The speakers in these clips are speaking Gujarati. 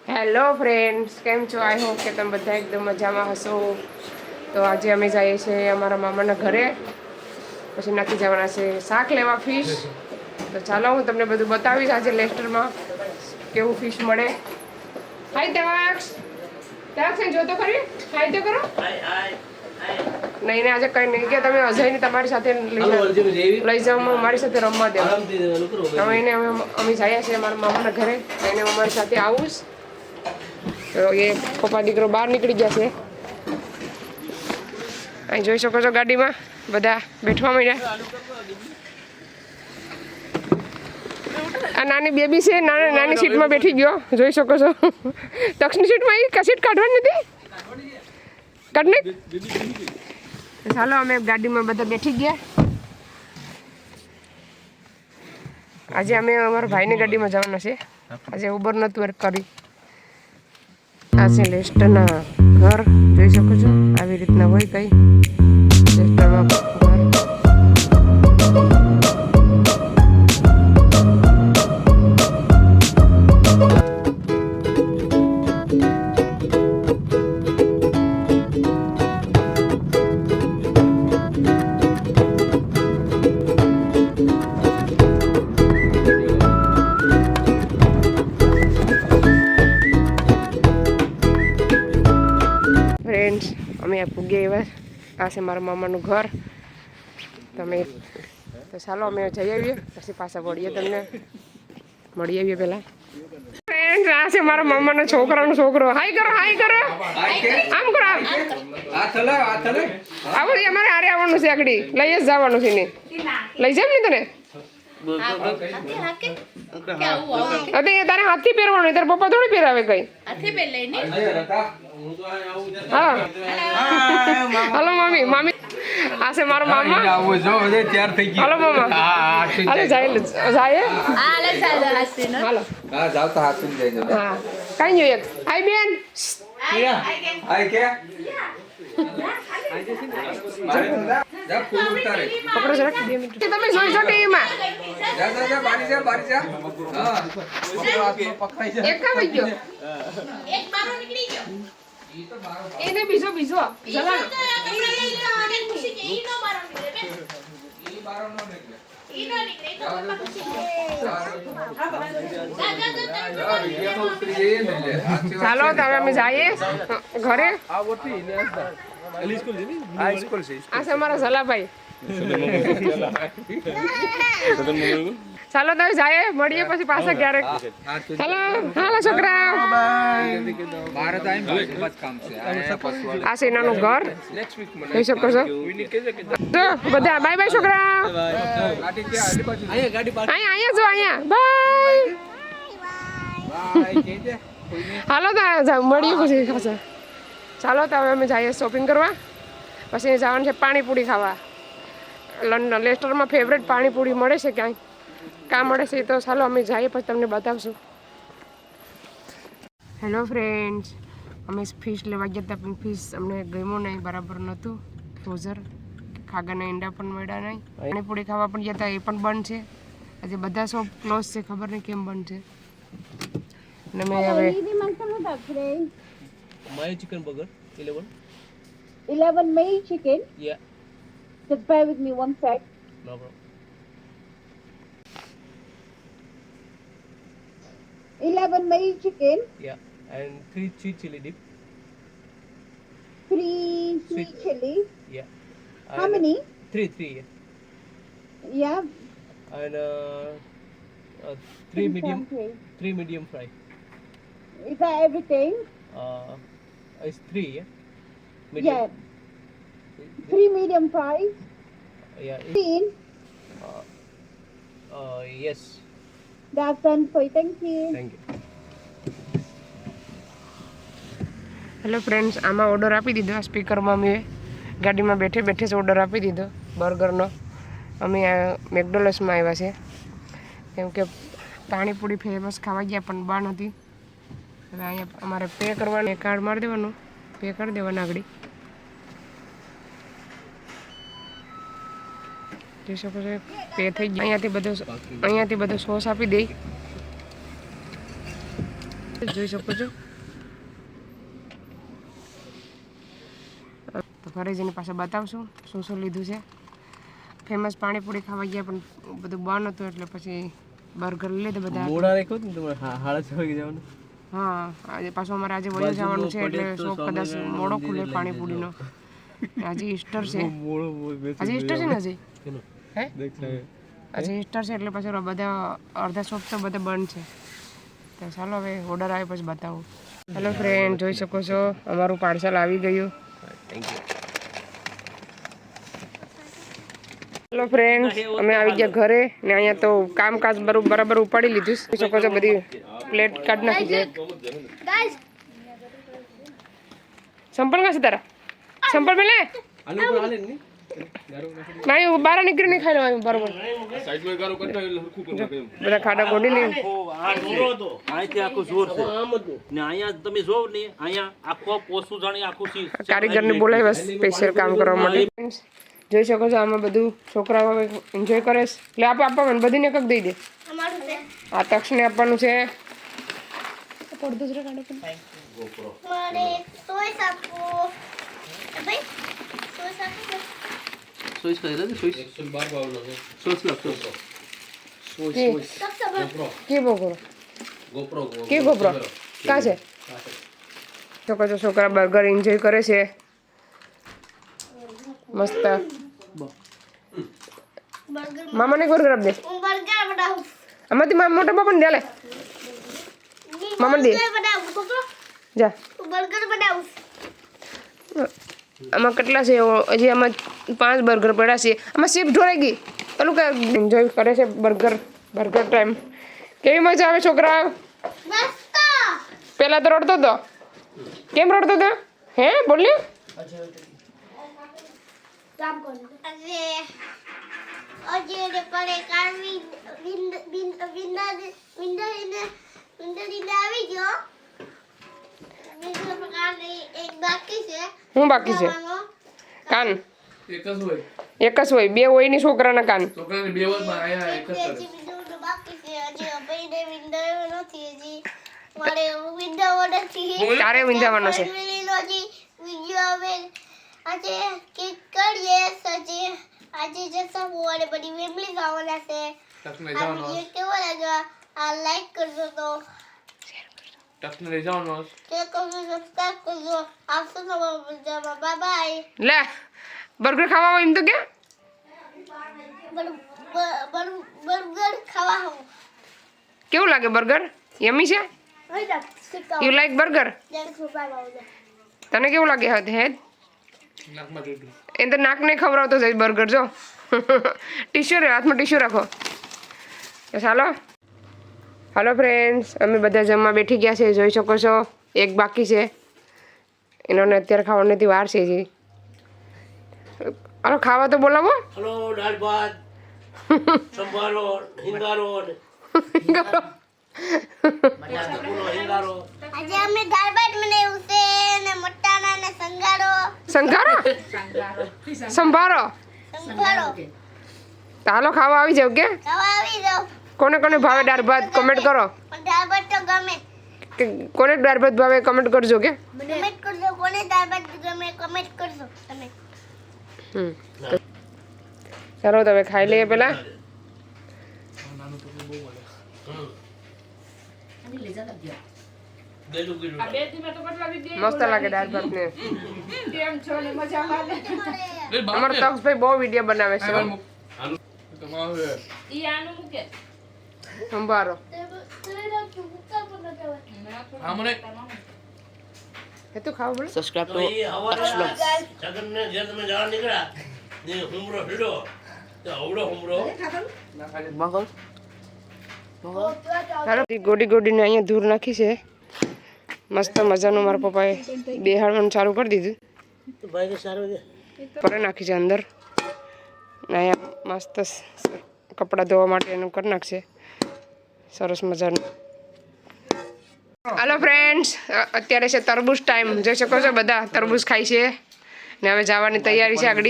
હેલો ફ્રેન્ડ્સ, કેમ છો? આઈ હોપ કે તમે બધા એકદમ મજામાં હશો. તો આજે અમે જઈએ છીએ અમારા મામાના ઘરે, પછી નાખી જવાના છે શાક લેવા ફિશ. તો ચાલો હું તમને બધું બતાવીશ આજે લેસ્ટરમાં કેવું ફિશ મળે. હાય દક્ષ, દક્ષ જો તો ખરી, હાય તો કરો. નહીં ને આજે કઈ નહીં કે તમે અજયને તમારી સાથે લઈ જાઓ, મારી સાથે રમવા દે. હવે એને અમે જઈએ છીએ મારા મામાના ઘરે, એને અમારી સાથે આવું. તો એ પપ્પા દીકરો બહાર નીકળી ગયા છે. અહીં જોઈ શકો છો ગાડીમાં બધા બેઠવા માંડ્યા. આ નાની બેબી છે, નાની સીટમાં બેઠી ગયો, જોઈ શકો છો. દક્ષની સીટમાં એ સીટ કાઢવાની નથી, કાઢ ને. ચાલો અમે ગાડીમાં બધા બેઠી ગયા. આજે અમે અમારા ભાઈની ગાડીમાં જવાના છે. આજે ઉબર નહોતું કરી. આ છે લેસ્ટરના ઘર, જોઈ શકો છો. આવી રીતના હોય કઈ લેસ્ટરમાં ઘર. ફ્રેન્ડ્સ, અમે પૂગે એવા. આ છે મારા મામાનું ઘર. તમે તો ચાલો અમે જઈ આવીએ, પછી પાછા વળીએ, તમને મળી આવીએ પહેલાં. ફ્રેન્ડ્સ, આ છે મારા મામાનો છોકરાનો છોકરો. હાય કરો, હાય કરો, આમ કરો, આમ આવું. અમારે હારે આવવાનું છે, આગળ લઈ જ જવાનું છે. ને લઈ જાવ ને તને. તારે હાથથી પહેરવાનું, તારા પપ્પા થોડી પહેરાવે કઈ. હા, હલો મમ્મી. મામી આ છે મારો મામા. હલો મામા. અરે જાય હાલો. હા, કઈ જોઈએ. હાય બેન. પકડો જરાક, 2 મિનિટ. તમે જોઈ શકો એમાં એક આવી ગયો, એને બીજો ચાલો તમે અમે જઈએ ઘરે. આ છે અમારા ઝલાભાઈ. ચાલો તમે જાય, મળીએ પછી પાછા ક્યારેક. ચાલો હાલો છોકરા. આ છે એનાનું ઘર, જોઈ શકો છો. બધા બાય બાય છોકરા. અહીંયા જો, અહીંયા બાય. હાલો તો મળીએ પછી પાછા. ચાલો તો હવે અમે જઈએ શોપિંગ કરવા, પછી જવાનું છે પાણીપુરી ખાવા. લેસ્ટરમાં ફેવરેટ પાણીપુરી મળે છે ક્યાંય, કાં મળે છે તો ચાલો અમે જઈએ, પછી તમને બતાવશું. હેલો ફ્રેન્ડ્સ, અમે ફિશ લેવા ગયા હતા, પણ ફિશ અમને ગમ્યું નહીં, બરાબર નહોતું. ફ્રોઝર ખાગાના ઈંડા પણ મળ્યા નહીં. પાણીપુરી ખાવા પણ ગયા હતા, એ પણ બંધ છે. આજે બધા શોપ ક્લોઝ છે, ખબર નહીં કેમ બંધ છે. અને મેં હવે Mayo chicken burger, 11. 11 Mayo chicken? Yeah, Just bear with me one sec. no problem. 11 Mayo chicken, Yeah, and 3 sweet chili dip. 3 sweet chili. Yeah. How And many? 3, yeah. Yeah. And 3 medium, Three. 3 medium fry. Is that everything? It's 3, yeah. Yeah. 3 medium fries. Yeah. Bean. Yes. That's done for you. Thank you. Thank you. Hello friends, આમાં ઓર્ડર આપી દીધો. આ સ્પીકરમાં અમે ગાડીમાં બેઠે જ ઓર્ડર આપી દીધો બર્ગરનો. અમે મેકડોનલ્ડ્સમાં આવ્યા છે, કેમ કે પાણીપુરી ફેમસ ખાવા ગયા પણ બહાર હતી. હવે અહીંયા અમારે પે કરવાનું, કાર્ડ મારી દેવાનું, પે કરી દેવાના આગળ. જોઈ શકો છો પે થઈ ગયું. અહીંયાથી બધો સોસ આપી દઈ. જોઈ શકો છો. તો ઘરે જઈને પાછા બતાવશું શું શું લીધું છે. ફેમસ પાણીપુરી ખાવા ગયા પણ બધું બંધ હતું એટલે પછી બર્ગર લઈ લીધું બધા. મોડા રાખ્યો ને તમારે હાડા 6 વાગે જવાનું. હા આજે પાછું અમારે આજે વયું જવાનું છે એટલે શોપ કદાચ મોડો ખુલે પાણીપુરીનો. આજે ઈસ્ટર છે. આજે ઈસ્ટર છે ને આજે હે આજે ઈસ્ટર છે એટલે પછી બધા અડધા શોપ તો બધા બંધ છે. તો ચાલો હવે ઓર્ડર આવે પછી બતાવું. હેલો ફ્રેન્ડ, જોઈ શકો છો અમારું પાર્સલ આવી ગયું. હેલો ફ્રેન્ડ, અમે આવી ગયા ઘરે ને અહીંયા તો કામકાજ બરાબર ઉપાડી લીધું. જોઈ શકો છો બધી પ્લેટ કાઢ નાખી છે. સંપલ કાશે તારા સંપલ મેલે નહીં બાર નીકળી નહીં ખાઈ લેવાનું બરોબર. બધા ખાડા ગોડી લે. કારીગરને બોલાવ્યા સ્પેશિયલ કામ કરવા માટે. જોઈ શકો છો આમાં બધું છોકરાઓ એન્જોય કરે છે. એટલે આપવા મને બધીને કક દઈ દે. આ તક્ષને આપવાનું છે. છોકરા બર્ગર એન્જોય કરે છે મસ્ત. મામાને બર્ગર આપ દે. આમાંથી મોટા બાપાને દે લે. મામા દે જા. આમાં કેટલા છે હજી? આમાં 5 બર્ગર પડ્યા છે. આમાં શીપ ઢોળાઈ ગઈ. પેલું કે એન્જોય કરે છે બર્ગર ટાઈમ. કેવી મજા આવે છોકરા? પેલા તો રડતો હતો. કેમ રડતો હતો? હે બોલ્યો? હું બાકી છે? કાન એક જ હોય. 2 હોય ની છોકરાના કાન. તારે વિંધાવાનો છે. આજે જસા બોલે બડી ફેમિલી ગાવાના છે. આ વિડિયો કેવો લાગ્યો? આ લાઈક કરજો તો ટકને લઈ જાવ નો કે કરજો, સબસ્ક્રાઇબ કરજો. આવજો નવા વિડિયોમાં. Bye bye. લે બર્ગર ખાવા હોય એમ તો કે બર્ગર ખાવા હું. કેવું લાગે બર્ગર? યમી છે? You like burger? તને કેવું લાગે? હે એ તો નાક ને ખવડાવતો જાય બર્ગર. જો ટીશ્યુ રે હાથમાં ટીશ્યુ રાખો. હાલો ફ્રેન્ડ્સ, અમે બધા જમવા બેઠી ગયા છે. જોઈ શકો છો એક બાકી છે. એનોને અત્યારે ખાવાની નથી વાર છે જી. હાલો ખાવા તો બોલાવો. હલો દાળ ભાત સંભારો હિંગારો આજે અમે દાળ ભાત બનાવ્યું છે ને મટાણા ને સંભારો. તો હાલો ખાવા આવી જાવ. કે ખાવા આવી જાવ. કોને કોને ભાવે દાળ ભાત કમેન્ટ કરો. દાળ ભાત તો ગમે. કે કોને દાળ ભાત ભાવે કમેન્ટ કરજો. કે કમેન્ટ કરજો કોને દાળ ભાત ગમે કમેન્ટ કરજો તમે. ચાલો તમે ખાઈ લઈએ પેલા. મસ્ત લાગે દાળ ભાત ને. અમારો તક્ષભાઈ બહુ વિડીયો બનાવે છે. સંભારો એ તો ખાવ બોલે. સબસ્ક્રાઇબ તો એ હવાના જગન ને જે તમે જવા નીકળ્યા ને હુમરો હીડો તો આવડો હુમરો ગોડીને અહીંયા દૂર નાખી છે. મસ્ત મજાનું મારા પપ્પાએ બેહાડવાનું ચાલુ કરી દીધું. પર નાખી છે અંદર. અહીંયા મસ્ત કપડાં ધોવા માટે એનું કરી નાખશે સરસ મજાનું. હાલો ફ્રેન્ડ્સ, અત્યારે છે તરબૂચ ટાઈમ. જોઈ શકો છો બધા તરબૂચ ખાય છે ને હવે જવાની તૈયારી છે. આગળ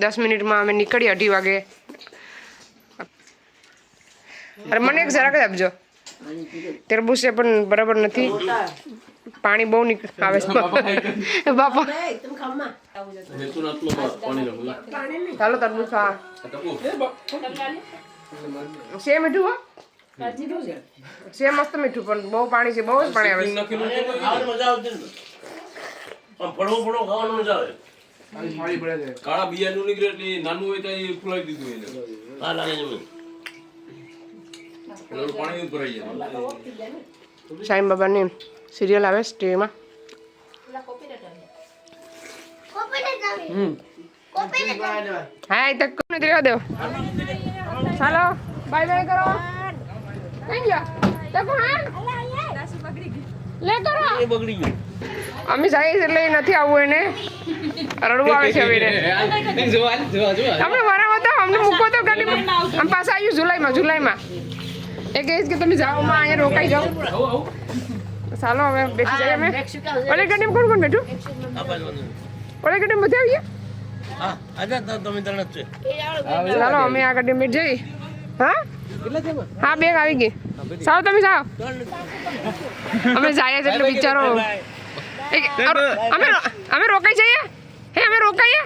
10 મિનિટમાં અમે નીકળીએ 2:30 વાગે. અરે મને એક જરાક જ આપજો. તરબૂચ છે પણ બરાબર નથી, પાણી બહુ આવે છે બાપા. ચાલો તરબૂચ ખા. છે મીઠું હો, છે મસ્ત મીઠું પણ બહુ પાણી છે, બહુ જ પાણી આવે છે. ખાવાની મજા આવતી ને આમ ફળો ખાવાની મજા આવે. કાળા બિયાનું નીકળે એટલે નાનું હોય તો એ ફૂલાઈ દીધું એને. આ લાગે છે મને. એટલે પાણી ભરાઈ જાય. સાઈમ બાબાની સિરિયલ આવે છે ટીવીમાં. હા એ તક કોને રહેવા દો. ચાલો બાય બાય કરો. કઈ ગયા તકો? હા લે કરો. એ બગડી ગયું. અમે જઈએ છીએ એટલે એ નથી આવવું, એને રડવું આવે છે હવે એને. અમે વરાવો તો અમને મૂકો તો ગાડીમાં. આમ પાછા આવ્યું જુલાઈમાં એ કહે કે તમે જાઓ માં અહીંયા રોકાઈ જાઓ. ચાલો હવે બેસી જઈએ અમે. ઓલી ગાડીમાં કોણ બેઠું? આ બાજુ ઓલી ગાડીમાં બધા આવીએ. હા આજા તમે ત્રણ જ છે. ચાલો અમે આ ગાડીમાં બેઠ જઈએ. હા હા બેગ આવી ગઈ. ચાલો તમે જાઓ. અમે જઈએ છે એટલે વિચારો અમે રોકાઈ જઈએ. હે અમે રોકાઈએ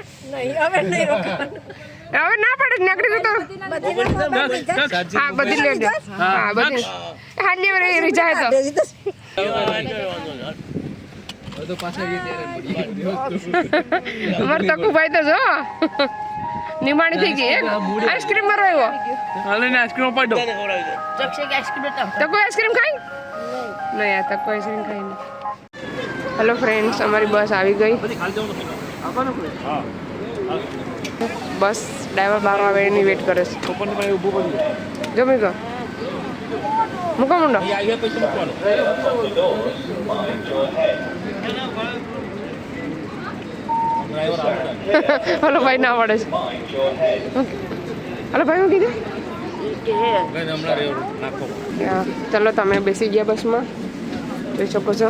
હવે ના પડે નીકળી તો. હા બધી લેજો. હા બધી હાલી રહી જાય તો. અમારે તકુભાઈ તો જો નિમાણી થઈ ગઈ. આઈસ્ક્રીમ મારો આવ્યો. આઈસ્ક્રીમ પાડો. તકુ આઈસ્ક્રીમ ખાઈ નહીં? આ તકુ આઈસ્ક્રીમ ખાઈ નહીં. હેલો ફ્રેન્ડ્સ, અમારી બસ આવી ગઈ. બસ ડ્રાઈવર બહાર આવે એની વેટ કરે છે. જમી ગયો મૂકો મુંડો. હલો ભાઈ ના પડે છે. હલો ભાઈ હું કીધું. ચલો તમે બેસી ગયા બસમાં, જોઈ શકો છો.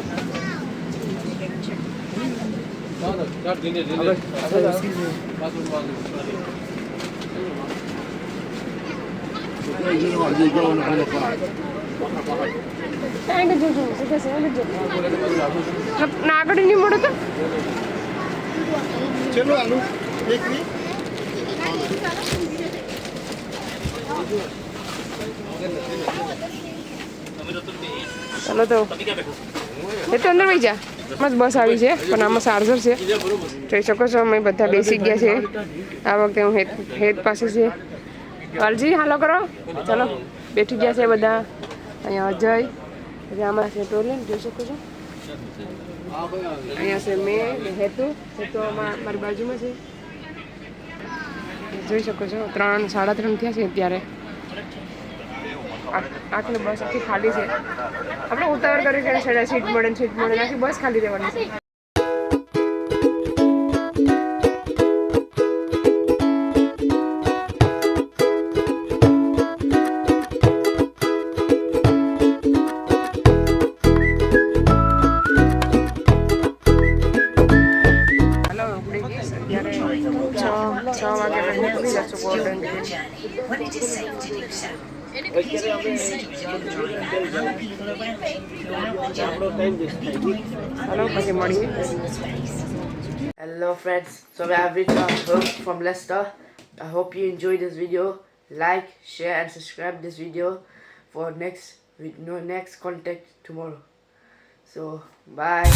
ના આગળ નહીં મળે તો ચાલો તો એ તો અંદર વહી જા. મસ્ત બસ આવી છે પણ આમાં ચાર્જર છે, જોઈ શકો છો. અમે બધા બેસી ગયા છે. આ વખતે હું હેત પાસે છે. વાલજી હાલો કરો. ચાલો બેઠી ગયા છે બધા. અહીંયા અજય, આમાં છે ટોલીન, જોઈ શકો છો. અહીંયા છે મેં હેતુ મારી બાજુમાં છે, જોઈ શકો છો. 3 સાડા 3 થયા છે અત્યારે. આખી બસ આખી ખાલી છે. આપણે ઉતાવળ કરી કે સીટ મળે આખી બસ ખાલી રહેવાની છે. છ વાગે નીકળી જશું golden. Hello, Hello friends, so we have reached our home from Leicester. I hope you enjoyed this video. Like, share and subscribe this video for next contact tomorrow. So bye.